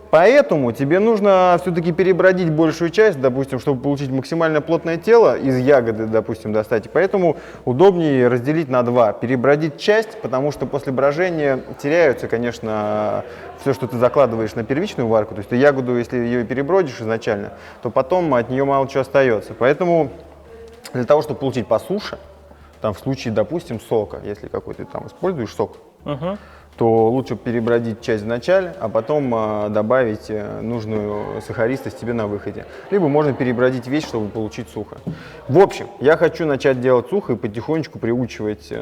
Поэтому тебе нужно все-таки перебродить большую часть, допустим, чтобы получить максимально плотное тело, из ягоды, допустим, достать. И поэтому удобнее разделить на два. Перебродить часть, потому что после брожения теряются, конечно, все, что ты закладываешь на первичную варку. То есть ты ягоду, если ее перебродишь изначально, то потом от нее мало чего остается. Поэтому для того, чтобы получить по суше, там в случае, допустим, сока, если какой-то там используешь сок, то лучше перебродить часть в начале, а потом добавить нужную сахаристость тебе на выходе. Либо можно перебродить весь, чтобы получить сухо. В общем, я хочу начать делать сухо и потихонечку приучивать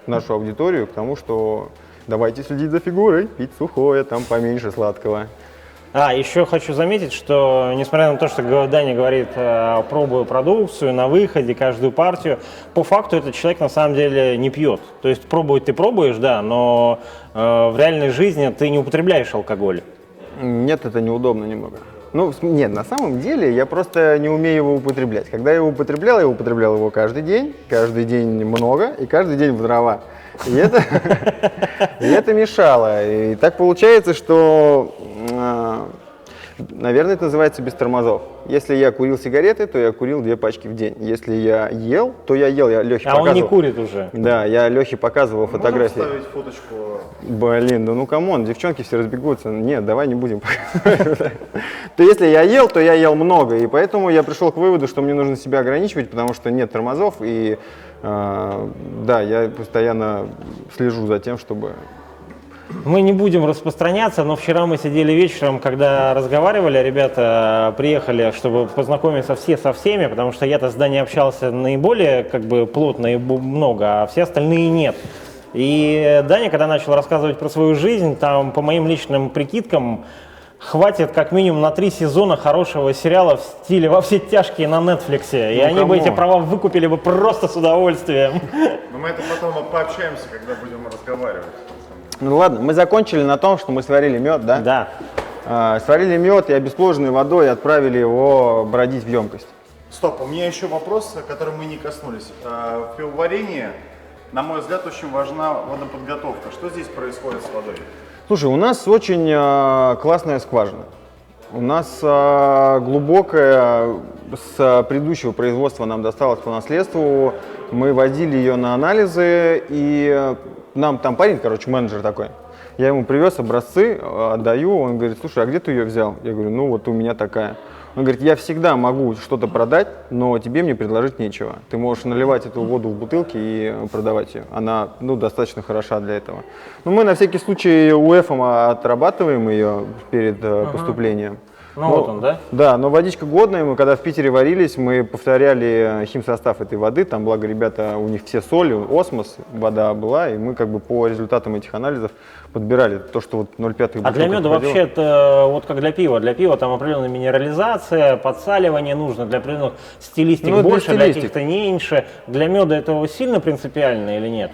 нашу аудиторию к тому, что давайте следить за фигурой, пить сухое, там поменьше сладкого. Еще хочу заметить, что несмотря на то, что Даня говорит, пробую продукцию на выходе, каждую партию, по факту этот человек на самом деле не пьет. То есть пробовать ты пробуешь, да, но в реальной жизни ты не употребляешь алкоголь. Нет, это неудобно немного. Ну, нет, на самом деле я просто не умею его употреблять. Когда я употреблял его каждый день много и каждый день в дрова. И это мешало. И так получается, что, наверное, это называется без тормозов. Если я курил сигареты, то я курил 2 пачки в день. Если я ел, то я ел. Я Лехе показывал. Он не курит уже. Да, я Лехе показывал фотографии. Можно вставить фоточку? Блин, да ну камон, девчонки все разбегутся. Нет, давай не будем. То если я ел, то я ел много. И поэтому я пришел к выводу, что мне нужно себя ограничивать, потому что нет тормозов. И да, я постоянно слежу за тем, чтобы... Мы не будем распространяться, но вчера мы сидели вечером, когда разговаривали, ребята приехали, чтобы познакомиться все со всеми, потому что я-то с Даней общался наиболее плотно и много, а все остальные нет. И Даня, когда начал рассказывать про свою жизнь, там, по моим личным прикидкам, хватит как минимум на 3 сезона хорошего сериала в стиле «Во все тяжкие» на Netflix. И они бы эти права выкупили бы просто с удовольствием. Но мы это потом пообщаемся, когда будем разговаривать. Ну ладно, мы закончили на том, что мы сварили мед, да? Да. Сварили мед и обезбоженной водой отправили его бродить в емкость. Стоп, у меня еще вопрос, который мы не коснулись. В пивоварении, на мой взгляд, очень важна водоподготовка. Что здесь происходит с водой? Слушай, у нас очень классная скважина. У нас глубокая, с предыдущего производства нам досталась по наследству. Мы возили ее на анализы, и нам там парень, менеджер такой. Я ему привез образцы, отдаю, он говорит: слушай, а где ты ее взял? Я говорю: ну вот у меня такая. Он говорит: я всегда могу что-то продать, но тебе мне предложить нечего. Ты можешь наливать эту воду в бутылки и продавать ее. Она достаточно хороша для этого. Но мы на всякий случай УЭФом отрабатываем ее перед поступлением. Вот он, да? Да, но водичка годная. Мы когда в Питере варились, мы повторяли химсостав этой воды. Там, благо, ребята, у них все соли, осмос, вода была. И мы по результатам этих анализов подбирали то, что 0,5 А для меда вообще это как для пива. Для пива там определенная минерализация, подсаливание нужно. Для определенных стилистик больше, для каких-то меньше. Для меда это сильно принципиально или нет?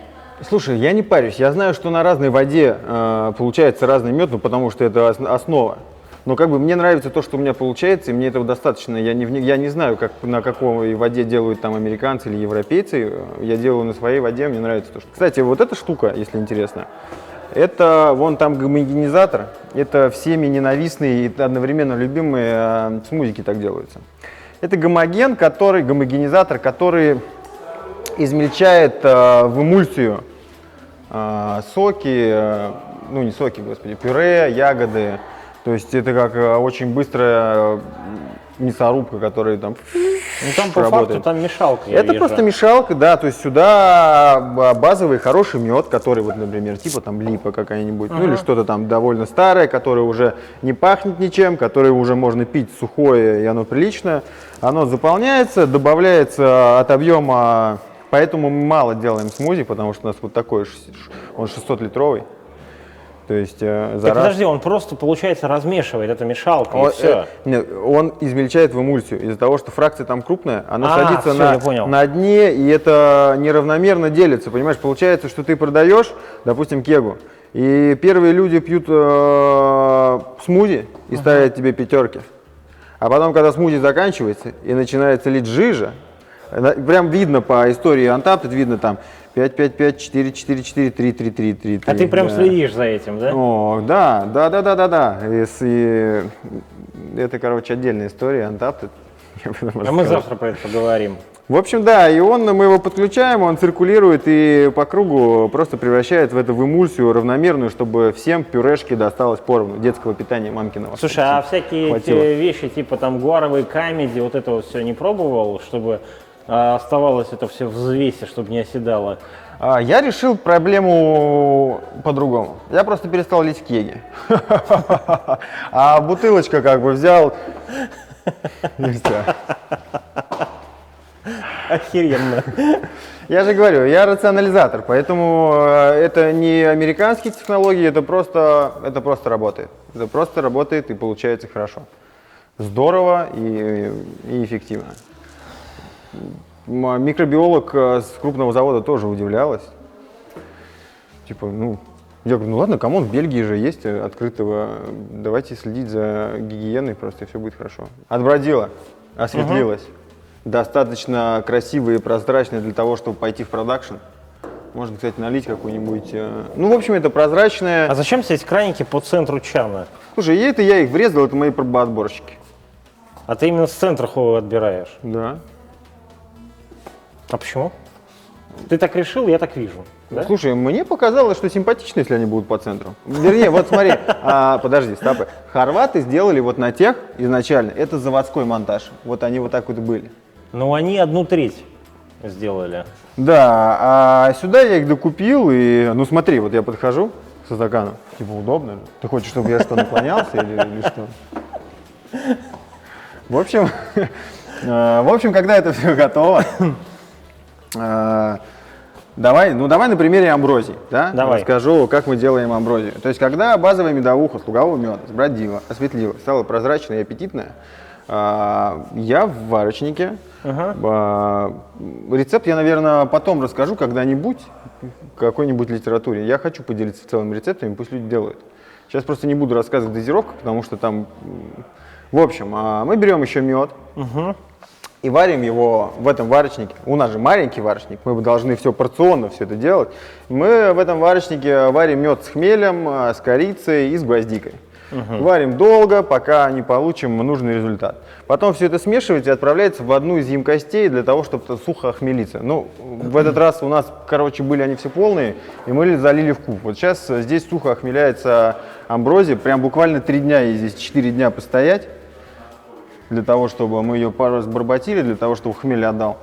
Слушай, я не парюсь. Я знаю, что на разной воде получается разный мед, потому что это основа. Но мне нравится то, что у меня получается, и мне этого достаточно. Я не знаю, на какой воде делают там американцы или европейцы. Я делаю на своей воде, мне нравится то, что... Кстати, вот эта штука, если интересно, это вон там гомогенизатор. Это всеми ненавистные и одновременно любимые смузики так делаются. Это гомогенизатор, который измельчает в эмульсию соки, не соки, господи, пюре, ягоды. То есть это как очень быстрая мясорубка, которая там там по факту там мешалка. Это просто мешалка, да, то есть сюда базовый хороший мед, который например, типа там липа какая-нибудь, или что-то там довольно старое, которое уже не пахнет ничем, которое уже можно пить сухое, и оно приличное. Оно заполняется, добавляется от объема, поэтому мы мало делаем смузи, потому что у нас вот такой, он 600-литровый. То есть подожди, он просто, получается, размешивает, это мешалка, и все. Нет, он измельчает в эмульсию. Из-за того, что фракция там крупная, она садится на дне, и это неравномерно делится. Понимаешь, получается, что ты продаешь, допустим, кегу, и первые люди пьют смузи и ставят тебе 5. А потом, когда смузи заканчивается и начинается лить жижа, прям видно по истории Untapped, видно там 5, 5, 5, 4, 4, 4, 3, 3, 3, 3, 3. А ты прям следишь за этим, да? О, да. И это, отдельная история, Untapped. А мы завтра про это поговорим. В общем, да, и мы его подключаем, он циркулирует и по кругу просто превращает в эмульсию равномерную, чтобы всем пюрешки досталось поровну, детского питания мамкиного. Слушай, а всякие эти вещи, типа там гуаровые камеди, вот это все не пробовал, чтобы оставалось это все в взвесе, чтобы не оседало? Я решил проблему по-другому. Я просто перестал лить в кеги. А бутылочка как бы взял и все. Охеренно. Я же говорю, я рационализатор, поэтому это не американские технологии, это просто работает. Это просто работает и получается хорошо. Здорово и эффективно. Микробиолог с крупного завода тоже удивлялась. Типа, я говорю, ладно, камон, в Бельгии же есть открытого, давайте следить за гигиеной просто, и все будет хорошо. Отбродила, осветлилась. Достаточно красивый и прозрачный для того, чтобы пойти в продакшн. Можно, кстати, налить какую-нибудь... в общем, это прозрачное... А зачем здесь краники по центру чана? Слушай, я их врезал, это мои пробоотборщики. А ты именно с центра хода отбираешь? Да. А почему? Ты так решил, я так вижу. Да? Слушай, мне показалось, что симпатично, если они будут по центру. Вернее, вот смотри, подожди, стопы. Хорваты сделали вот на тех изначально, это заводской монтаж. Вот они вот так вот были. Ну, они 1/3 сделали. Да, а сюда я их докупил, и, смотри, вот я подхожу со стаканом, типа удобно же. Ты хочешь, чтобы я что, наклонялся или что? В общем, когда это все готово, давай на примере амброзии, да? Давай. Расскажу, как мы делаем амброзию. То есть, когда базовая медовуха с лугового меда сбродила, осветлила, стала прозрачная и аппетитная, я в варочнике. Рецепт я, наверное, потом расскажу когда-нибудь в какой-нибудь литературе. Я хочу поделиться в целом рецептами, пусть люди делают. Сейчас просто не буду рассказывать дозировку, потому что там... В общем, мы берем еще мед и варим его в этом варочнике. У нас же маленький варочник, мы должны все порционно все это делать. Мы в этом варочнике варим мед с хмелем, с корицей и с гвоздикой. Варим долго, пока не получим нужный результат. Потом все это смешивается и отправляется в одну из емкостей для того, чтобы сухо охмелиться. В этот раз у нас, были они все полные, и мы залили в куб. Вот сейчас здесь сухо охмеляется амброзия, прям буквально 3 дня, ей здесь 4 дня постоять, для того, чтобы мы ее пару раз барботили, для того, чтобы хмель отдал.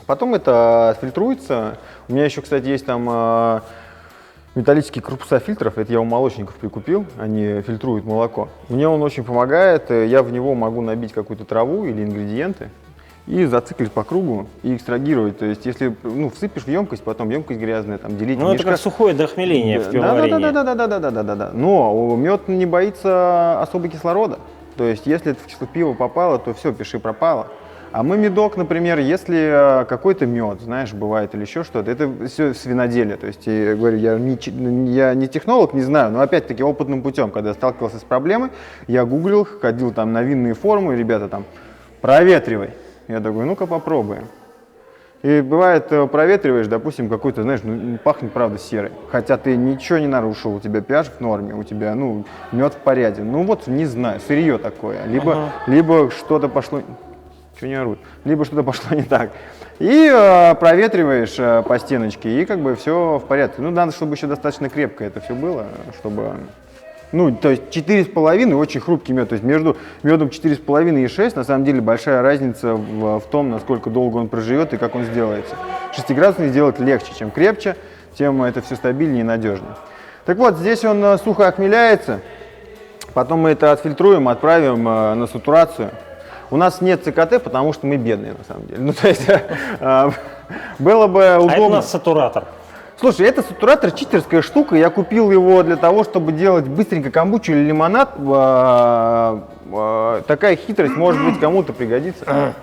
Потом это фильтруется. У меня еще, кстати, есть там... металлический корпуса фильтров, это я у молочников прикупил, они фильтруют молоко. Мне он очень помогает, я в него могу набить какую-то траву или ингредиенты и зациклить по кругу и экстрагировать. То есть, если всыпешь в емкость, потом емкость грязная, там делить это как сухое дохмеление в пивоварении. Да. Но мед не боится особо кислорода. То есть, если это в пиво попало, то все, пиши пропало. А мы медок, например, если какой-то мед, знаешь, бывает или еще что-то, это все с виноделия. То есть, я говорю, я не технолог, не знаю, но опять-таки опытным путем, когда сталкивался с проблемой, я гуглил, ходил там на винные форумы, ребята там, проветривай. Я такой, ну-ка попробуем. И бывает, проветриваешь, допустим, какой-то, знаешь, пахнет, правда, серой. Хотя ты ничего не нарушил, у тебя pH в норме, у тебя, мед в порядке. Не знаю, сырье такое. Либо что-то пошло... Чего не орут? Либо что-то пошло не так. И проветриваешь по стеночке, и как бы все в порядке. Надо, чтобы еще достаточно крепко это все было, чтобы... то есть 4,5 очень хрупкий мед. То есть между медом 4,5 и 6 на самом деле большая разница в том, насколько долго он проживет и как он сделается. 6-градусный сделать легче, чем крепче, тем это все стабильнее и надежнее. Так вот, здесь он сухо охмеляется, потом мы это отфильтруем, отправим на сатурацию. У нас нет ЦКТ, потому что мы бедные, на самом деле. То есть, было бы удобно. А это у нас сатуратор. Слушай, это сатуратор читерская штука. Я купил его для того, чтобы делать быстренько камбучу или лимонад. Такая хитрость, может быть, кому-то пригодится.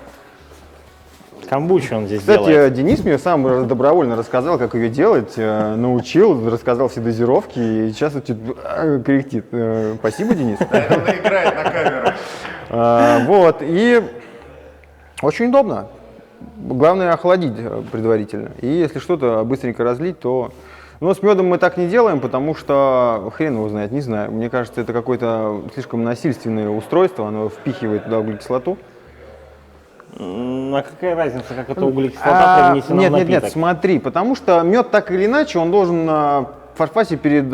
Камбучу он здесь Кстати, делает. Денис мне сам добровольно рассказал, как ее делать, научил, рассказал все дозировки, и сейчас он корректит. Спасибо, Денис. Он играет на камеру. И очень удобно. Главное охладить предварительно. И если что-то быстренько разлить, то... с медом мы так не делаем, потому что хрен его знает, не знаю. Мне кажется, это какое-то слишком насильственное устройство, оно впихивает туда углекислоту. А какая разница, как эта углекислота привнесена в напиток? Нет, смотри, потому что мед так или иначе, он должен в фарфасе перед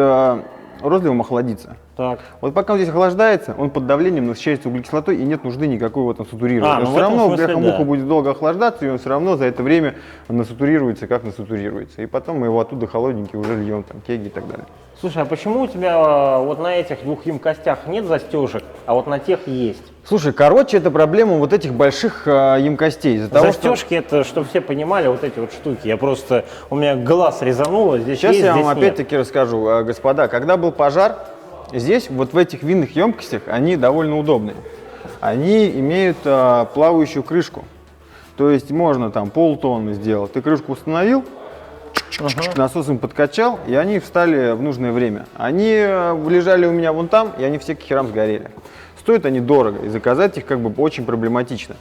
розливом охладиться. Так. Вот пока он здесь охлаждается, он под давлением насыщается углекислотой и нет нужды никакой его там сатурировать. Ну Он в все этом равно смысле, бляха-муха да. будет долго охлаждаться, и он все равно за это время насатурируется, как насатурируется. И потом мы его оттуда холодненький уже льем, там, кеги и так далее. Слушай, а почему у тебя вот на этих двух емкостях нет застежек, а вот на тех есть? Слушай, короче, это проблема вот этих больших емкостей. Из-за того, что... Застежки это, чтобы все понимали, вот эти вот штуки. Я просто, у меня глаз резануло, здесь Сейчас есть, я вам здесь нет. опять-таки расскажу. Господа, когда был пожар, здесь, вот в этих винных емкостях, они довольно удобные. Они имеют плавающую крышку. То есть можно там полтонны сделать. Ты крышку установил, насосом подкачал, и они встали в нужное время. Они лежали у меня вон там, и они все к херам сгорели. Стоят они дорого, и заказать их как бы очень проблематично.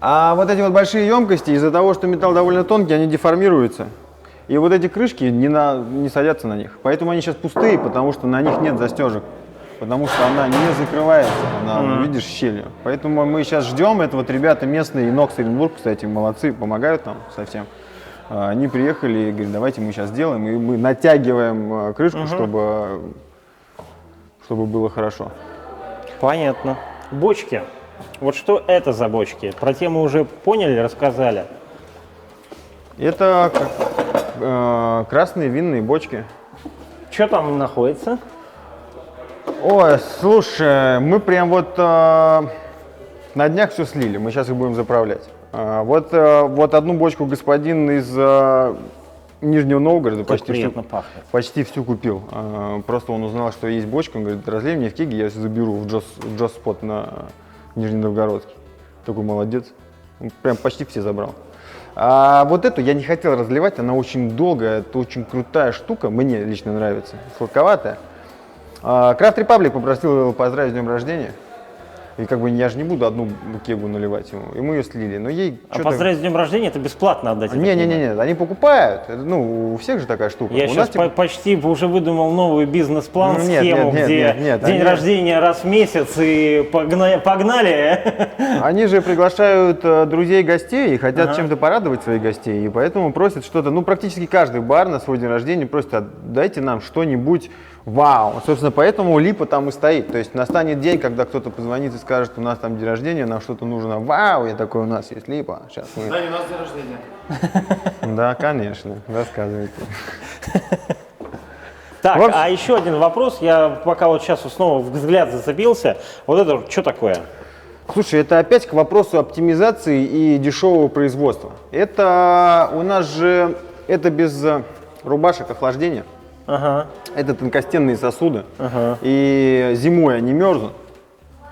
А вот эти вот большие емкости, из-за того, что металл довольно тонкий, они деформируются. И вот эти крышки не садятся на них. Поэтому они сейчас пустые, потому что на них нет застежек. Потому что она не закрывается, она, видишь, щелью. Поэтому мы сейчас ждем. Это вот ребята местные, Inox Оренбург, кстати, молодцы, помогают нам совсем. Они приехали и говорят, давайте мы сейчас сделаем. И мы натягиваем крышку, чтобы было хорошо. Понятно. Бочки. Вот что это за бочки? Про те мы уже поняли, рассказали. Это красные винные бочки. Что там находится? Ой, слушай, мы прям вот на днях все слили, мы сейчас их будем заправлять. Вот одну бочку господин из Нижнего Новгорода почти всю купил. Просто он узнал, что есть бочка, он говорит, разлей мне в кеге, я заберу в Джос-спот на Нижненовгородский. Такой молодец, он прям почти все забрал. А вот эту я не хотел разливать, она очень долгая, это очень крутая штука, мне лично нравится, сладковатая. Крафт Репаблик попросил его поздравить с днем рождения. И как бы я же не буду одну кегу наливать ему. И мы ее слили. Но ей А поздравить с днем рождения это бесплатно отдать? Не, они покупают. Это, ну, у всех же такая штука. Я сейчас почти уже выдумал новый бизнес-план, схему, где день рождения раз в месяц и погнали. Они же приглашают друзей, гостей и хотят чем-то порадовать своих гостей. И поэтому просят что-то, ну практически каждый бар на свой день рождения просит, дайте нам что-нибудь. Вау! Собственно, поэтому липа там и стоит. То есть настанет день, когда кто-то позвонит и скажет, у нас там день рождения, нам что-то нужно. Вау! Я такой, у нас есть липа. Сейчас мы... Да, у нас день рождения. Да, конечно. Рассказывайте. Так, а еще один вопрос. Я пока вот сейчас снова взгляд зацепился. Вот это что такое? Слушай, это опять к вопросу оптимизации и дешевого производства. Это у нас же, это без рубашек охлаждения. Это тонкостенные сосуды, и зимой они мерзнут,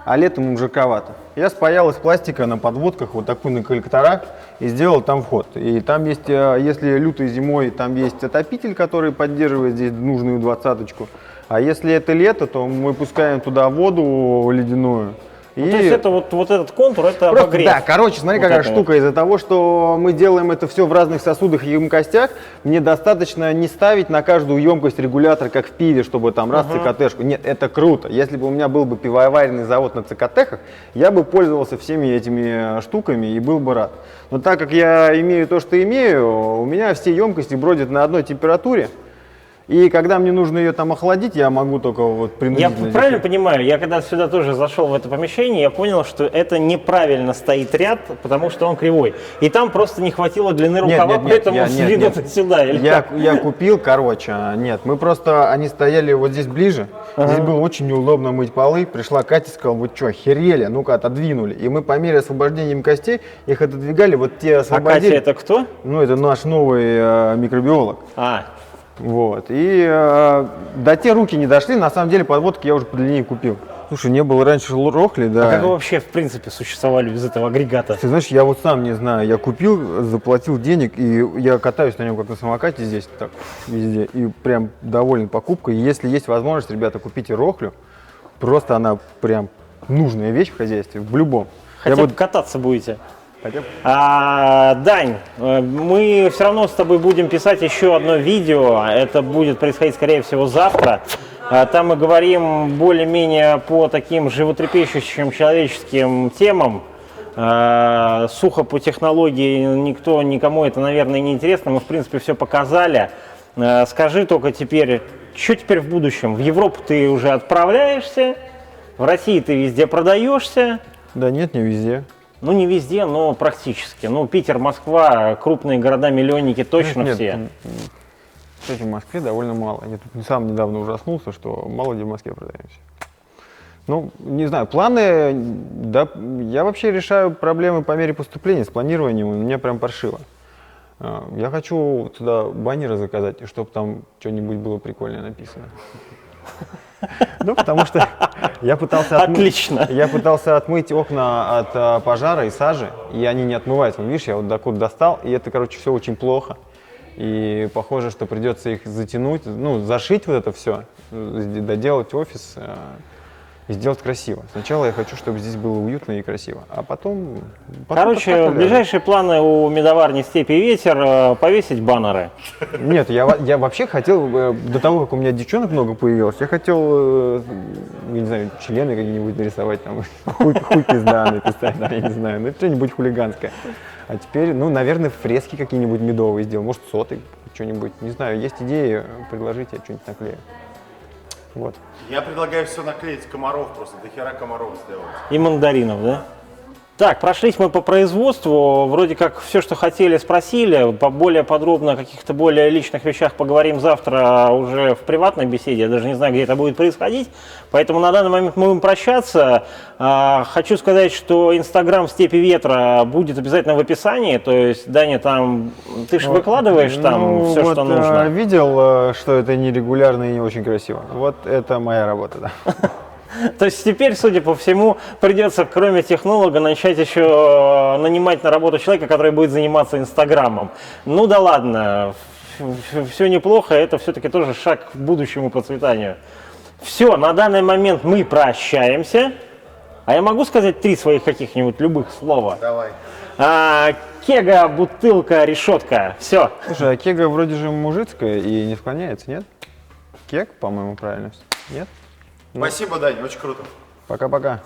а летом им жарковато. Я спаял из пластика на подводках вот такую на коллекторах и сделал там вход. И там есть, если лютой зимой, там есть отопитель, который поддерживает здесь нужную двадцаточку. А если это лето, то мы пускаем туда воду ледяную. Ну, то есть это вот этот контур, это обогрев. Да, короче, смотри, вот какая штука. Из-за того, что мы делаем это все в разных сосудах и емкостях, мне достаточно не ставить на каждую емкость регулятор, как в пиве, чтобы там раз ЦКТшку. Нет, это круто. Если бы у меня был бы пивоваренный завод на ЦКТхах, я бы пользовался всеми этими штуками и был бы рад. Но так как я имею то, что имею, у меня все емкости бродят на одной температуре. И когда мне нужно ее там охладить, я могу только вот принудительно... Я правильно понимаю, я когда сюда тоже зашел в это помещение, я понял, что это неправильно стоит ряд, потому что он кривой. И там просто не хватило длины рукава, поэтому сдвинуто сюда. Или я купил, короче, нет, мы просто, они стояли вот здесь ближе, здесь было очень неудобно мыть полы, пришла Катя и сказала, вот что, охерели, ну-ка отодвинули. И мы по мере освобождения емкостей их отодвигали, вот те освободили. А Катя это кто? Ну, это наш новый микробиолог. Вот. И до те руки не дошли, на самом деле подводки я уже подлиннее купил. Слушай, не было раньше рохли, да. А как вы вообще в принципе существовали без этого агрегата? Ты знаешь, я вот сам не знаю, я купил, заплатил денег, и я катаюсь на нем как на самокате здесь, так, везде, и прям доволен покупкой. Если есть возможность, ребята, купите рохлю, просто она прям нужная вещь в хозяйстве, в любом. Хотя бы кататься будете. Дань, мы все равно с тобой будем писать еще одно видео, это будет происходить, скорее всего, завтра. Там мы говорим более-менее по таким животрепещущим человеческим темам. Сухо по технологии, никому это, наверное, не интересно, мы, в принципе, все показали. Скажи только теперь, что теперь в будущем? В Европу ты уже отправляешься, в России ты везде продаешься. Да нет, не везде. Ну, не везде, но практически. Ну, Питер, Москва, крупные города-миллионники точно Нет, все. Кстати, в Москве довольно мало. Я тут сам недавно ужаснулся, что мало где в Москве продаемся. Ну, не знаю, планы, да, я вообще решаю проблемы по мере поступления, с планированием, у меня прям паршиво. Я хочу туда баннеры заказать, чтобы там что-нибудь было прикольное написано. Ну, потому что я пытался Отлично. Я пытался отмыть окна от пожара и сажи, и они не отмываются. Вот видишь, я вот докуда достал, и это, короче, все очень плохо. И похоже, что придется их затянуть, ну, зашить вот это все, доделать офис и сделать красиво. Сначала я хочу, чтобы здесь было уютно и красиво, а потом Короче, ближайшие планы у медоварни «Степь и ветер» повесить баннеры. Нет, я вообще хотел, до того, как у меня девчонок много появилось, я хотел, я не знаю, члены какие-нибудь нарисовать, там, хуй пизда написать, там, я не знаю, ну, что-нибудь хулиганское. А теперь, ну, наверное, фрески какие-нибудь медовые сделал, может, соты, что-нибудь, не знаю, есть идеи, предложите, я что-нибудь наклею. Вот. Я предлагаю все наклеить комаров, просто до хера комаров сделать. И мандаринов, да? Так, прошлись мы по производству, вроде как все, что хотели, спросили, более подробно о каких-то более личных вещах поговорим завтра уже в приватной беседе, я даже не знаю, где это будет происходить, поэтому на данный момент мы будем прощаться. Хочу сказать, что Инстаграм «Степи ветра» будет обязательно в описании, то есть, Даня, там, ты же выкладываешь там все, что нужно. Видел, что это нерегулярно и не очень красиво, вот это моя работа, да. То есть теперь, судя по всему, придется, кроме технолога, начать еще нанимать на работу человека, который будет заниматься Инстаграмом. Ну да ладно, все неплохо, это все-таки тоже шаг к будущему процветанию. Все, на данный момент мы прощаемся. А я могу сказать 3 своих каких-нибудь любых слова? Давай. Кега, бутылка, решетка. Все. Слушай, а кега вроде же мужицкая и не склоняется, нет? Кег, по-моему, правильно. Нет? Спасибо, Дань, очень круто. Пока-пока.